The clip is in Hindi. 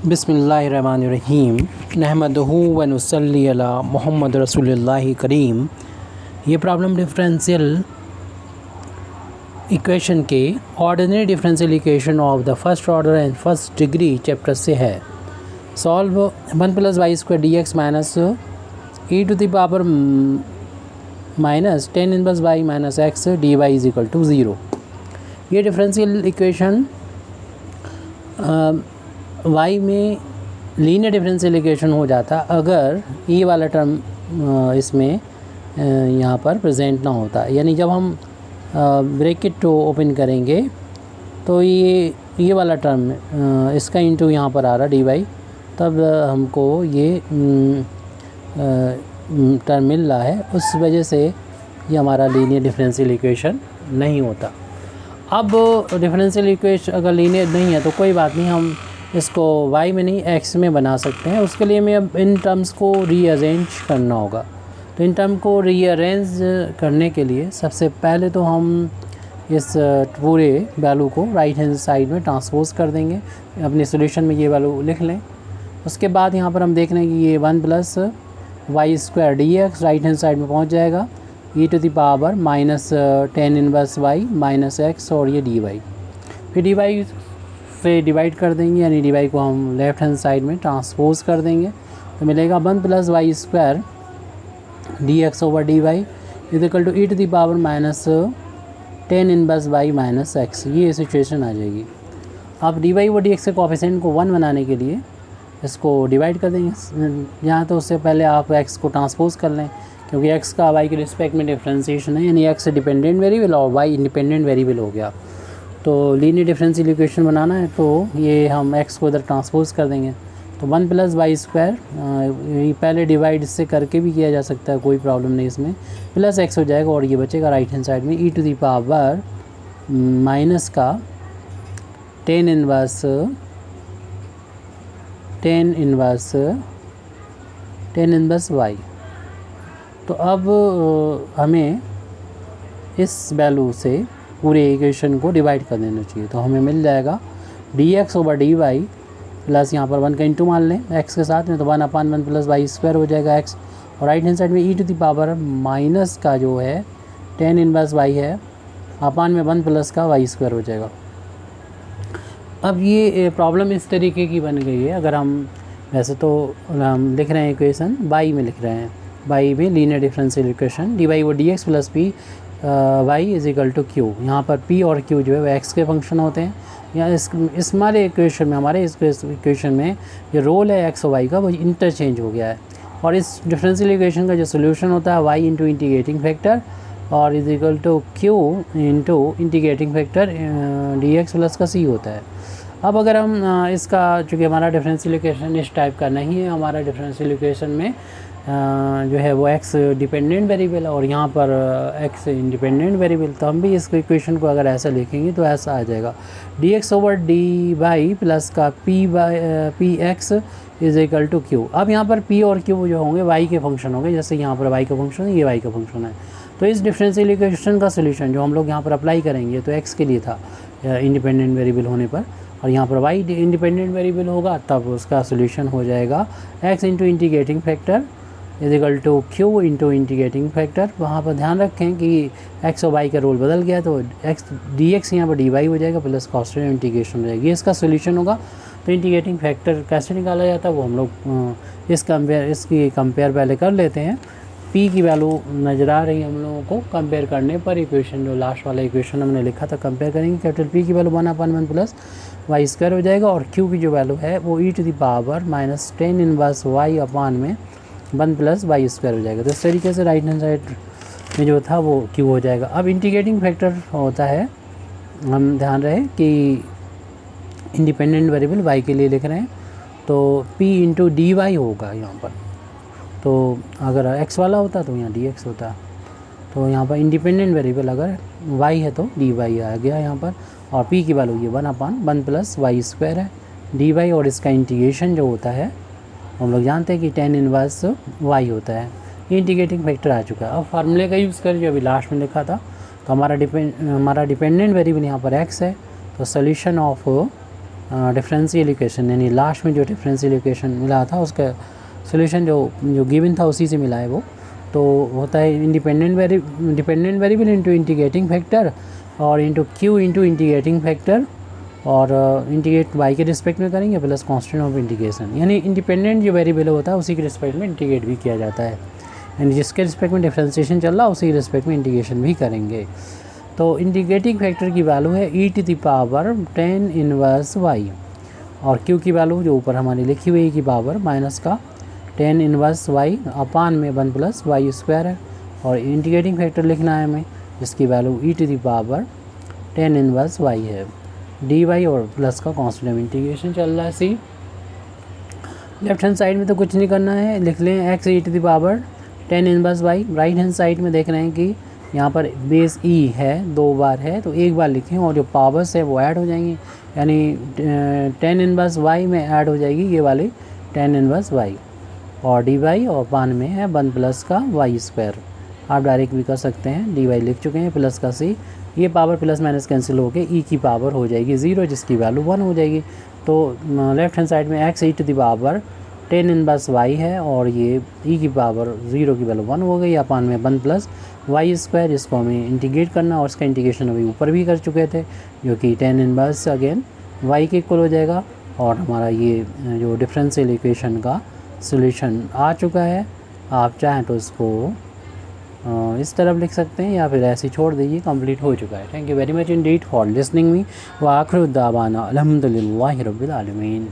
बिस्मिल्लाहिर्रहमानिर्रहीम नहमदहू व नुसल्ली अला मुहम्मद रसूलुल्लाहि करीम। ये प्रॉब्लम डिफरेंशियल इक्वेशन के ordinary differential equation of the first order and first degree chapter से है। Solve 1 + y² dx minus e to the power minus 10 inverse y minus x dy is equal to 0। ये डिफरेंशियल इक्वेशन y में लीनियर डिफरेंशियल इक्वेशन हो जाता अगर ये वाला टर्म इसमें यहाँ पर प्रेजेंट ना होता। यानी जब हम ब्रैकेट ओपन करेंगे तो ये वाला टर्म इसका इंटू यहाँ पर आ रहा dy, तब हमको ये टर्म मिल रहा है, उस वजह से ये हमारा लीनियर डिफरेंशियल इक्वेशन नहीं होता। अब डिफरेंशियल इक्वेशन अगर लीनियर नहीं है तो कोई बात नहीं, हम इसको y में नहीं x में बना सकते हैं। उसके लिए हमें अब इन टर्म्स को रीअरेंज करना होगा। तो इन टर्म को रीअरेंज करने के लिए सबसे पहले तो हम इस पूरे वैल्यू को राइट हैंड साइड में ट्रांसपोज कर देंगे। अपने सॉल्यूशन में ये वैल्यू लिख लें। उसके बाद यहाँ पर हम देख रहे हैं कि ये 1 + y² dx right hand side में पहुँच जाएगा e to the power minus 10 inverse y minus x और ये dy। फिर dy से डिवाइड कर देंगे, यानी dy को हम लेफ़्ट हैंड साइड में ट्रांसपोज कर देंगे तो मिलेगा 1 + y² dx over dy is equal to e to the power minus 10 inverse y minus x। ये सिचुएशन आ जाएगी। अब dy ओवर dx के कोएफिशिएंट को 1 बनाने के लिए इसको डिवाइड कर देंगे यहाँ, तो उससे पहले आप x को ट्रांसपोज कर लें क्योंकि x का y के रिस्पेक्ट में डिफरेंशिएशन है, यानी x डिपेंडेंट वेरिएबल और y इंडिपेंडेंट वेरिएबल हो गया। तो लीनियर डिफरेंशियल इक्वेशन बनाना है तो ये हम x को इधर ट्रांसपोज कर देंगे तो 1 + y², ये पहले डिवाइड इससे करके भी किया जा सकता है, कोई प्रॉब्लम नहीं इसमें, प्लस x हो जाएगा और ये बचेगा राइट हैंड साइड में e to the power minus का 10 इनवर्स y। तो अब हमें इस वैल्यू से पूरे इक्वेशन को डिवाइड कर देना चाहिए। तो हमें मिल जाएगा dx ओवर dy प्लस यहाँ पर 1 का इंटू मान लें x के साथ में, तो 1/1 + y² हो जाएगा x, और राइट हैंड साइड में e to the power minus का जो है 10 इनवर्स y है अपान में 1 प्लस का y² हो जाएगा। अब ये प्रॉब्लम इस तरीके की बन गई है। अगर हम वैसे तो हम लिख रहे हैं इक्वेशन y में लिख रहे हैं, y में linear differential equation dy over dx plus p y is equal to q। यहाँ पर p और q जो है वो x के फंक्शन होते हैं। या इस हमारे इक्वेशन में, हमारे इस इक्वेशन में जो रोल है x और y का वो इंटरचेंज हो गया है। और इस डिफरेंशियल इक्वेशन का जो सोल्यूशन होता है y इंटू इंटीग्रेटिंग फैक्टर और is equal to q into integrating factor dx plus का c होता है। अब अगर हम इसका, चूँकि हमारा डिफरेंशियल इक्वेशन इस टाइप का नहीं है, हमारा डिफरेंशियल इक्वेशन में जो है वो x डिपेंडेंट वेरिएबल और यहाँ पर x इंडिपेंडेंट वेरिएबल, तो हम भी इस इक्वेशन को अगर ऐसा लिखेंगे तो ऐसा आ जाएगा dx ओवर dy प्लस का p x is equal to q। अब यहाँ पर p और q जो होंगे y के फंक्शन होंगे, जैसे यहाँ पर y का फंक्शन है, ये y का फंक्शन है। तो इस डिफरेंशियल इक्वेशन का सोल्यूशन जो हम लोग यहाँ पर अप्लाई करेंगे तो x के लिए था इंडिपेंडेंट वेरिएबल होने पर, और यहाँ पर y इंडिपेंडेंट वेरिएबल होगा तब उसका सोल्यूशन हो जाएगा x into integrating factor is equal to q into integrating factor. वहाँ पर ध्यान रखें कि x और y का रोल बदल गया तो x dx यहाँ पर dy हो जाएगा प्लस कॉन्स्टेंट इंटीग्रेशन हो जाएगी, ये इसका सोल्यूशन होगा। तो इंटीग्रेटिंग फैक्टर कैसे निकाला जाता है वो हम लोग इसकी कंपेयर पहले कर लेते हैं। p की वैल्यू नज़र आ रही है हम लोगों को, कंपेयर करने पर इक्वेशन जो लास्ट वाला इक्वेशन हमने लिखा था कंपेयर करेंगे, कैपिटल P की वैल्यू 1/1 प्लस y² हो जाएगा और q की जो वैल्यू है वो e to the power minus 10 inverse y upon में 1 प्लस y² हो जाएगा। तो इस तरीके से राइट हैंड साइड में जो था वो q हो जाएगा। अब इंटीग्रेटिंग फैक्टर होता है, हम ध्यान रहे कि इंडिपेंडेंट वेरिएबल y के लिए लिख रहे हैं तो p इंटू dy होगा यहाँ पर। तो अगर x वाला होता तो यहाँ dx होता, तो यहाँ पर इंडिपेंडेंट वेरिएबल अगर y है तो dy आ गया यहाँ पर, और p की वैल्यू ये 1/1 प्लस y² है dy, और इसका इंटीग्रेशन जो होता है हम लोग जानते हैं कि 10 इनवर्स y होता है। ये इंटीग्रेटिंग फैक्टर आ चुका है। अब फार्मूले का यूज़ कर जो अभी लास्ट में लिखा था, तो हमारा डिपेंडेंट वेरिएबल यहाँ पर x है, तो सोल्यूशन ऑफ डिफरेंशियल इक्वेशन, यानी लास्ट में जो डिफरेंशियल इक्वेशन मिला था उसका सोल्यूशन जो गिवन था उसी से मिला है वो। तो होता है dependent variable into integrating factor और into Q into integrating factor, और इंटीग्रेट वाई के रिस्पेक्ट में करेंगे प्लस कांस्टेंट ऑफ इंटीग्रेशन, यानी इंडिपेंडेंट जो वेरिएबल होता है उसी के रिस्पेक्ट में इंटीग्रेट भी किया जाता है, यानी जिसके रिस्पेक्ट में डिफरेंशिएशन चल रहा है उसी के रिस्पेक्ट में इंटीग्रेशन भी करेंगे। तो इंटीग्रेटिंग फैक्टर की वैल्यू है e to the power 10 inverse y, और q की वैल्यू जो ऊपर हमारी लिखी हुई की पावर माइनस का 10 इनवर्स y अपान में 1 प्लस वाई स्क्वायर है, और इंटीग्रेटिंग फैक्टर लिखना है हमें जिसकी value e to the power 10 inverse y है, dy और प्लस का कांस्टेंट ऑफ इंटीग्रेशन चल रहा है सी। लेफ्ट हैंड साइड में तो कुछ नहीं करना है, लिख लें x e to the power 10 inverse y। Right hand side में देख रहे हैं कि यहाँ पर बेस e है, 2 बार है तो एक बार लिखें और जो पावर्स है वो ऐड हो जाएंगी, यानी 10 इनवर्स y में ऐड हो जाएगी ये वाली 10 इनवर्स y, और dy और पान में है 1 प्लस का वाई स्क्वायर। आप डायरेक्ट भी कर सकते हैं, dy लिख चुके हैं प्लस का c, ये पावर प्लस माइनस कैंसिल होकर e की पावर हो जाएगी 0 जिसकी वैल्यू 1 हो जाएगी। तो लेफ्ट हैंड साइड में x e to the power 10 inverse y है और ये e की पावर 0 की वैल्यू 1 हो गई, अपान में 1 प्लस वाई स्क्वायर, इसको हमें इंटीग्रेट करना और इसका इंटीग्रेशन अभी ऊपर भी कर चुके थे जो कि 10 इनवर्स अगेन y के इक्वल हो जाएगा, और हमारा ये जो डिफरेंशियल इक्वेशन का सॉल्यूशन आ चुका है। आप चाहें तो इसको इस तरफ लिख सकते हैं या फिर ऐसे छोड़ दीजिए, कंप्लीट हो चुका है। Thank you very much Indeed for listening me व आखिर दावाना अल्हम्दुलिल्लाहि रब्बिल आलमीन।